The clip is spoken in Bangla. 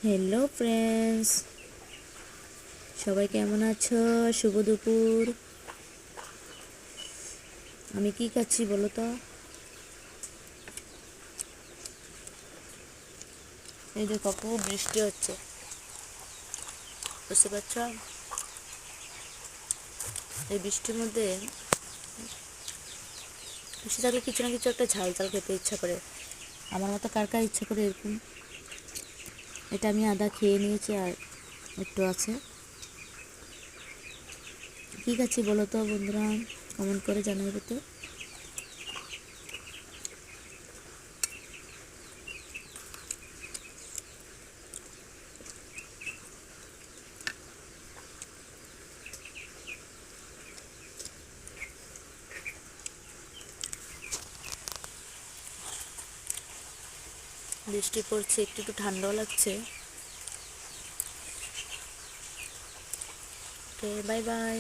হ্যালো ফ্রেন্ডস, সবাই কেমন আছো? শুভ দুপুর। আমি কি খাচ্ছি বলো তো? এই যে কপু বৃষ্টি হচ্ছে, বুঝতে পারছো? এই বৃষ্টির মধ্যে বৃষ্টি থাকলে কিছু না কিছু একটা ঝাল ঝাল খেতে ইচ্ছা করে। আমার মতো কার কার ইচ্ছা করে এরকম? এটা আমি আদা খেয়ে নিয়েছি আর একটু আছে। কি খাচ্ছি বলো তো বন্ধুরা? কমেন্ট করে জানাবে তো। বৃষ্টি পড়ছে, একটু একটু ঠান্ডাও লাগছে। ওকে, বাই বাই।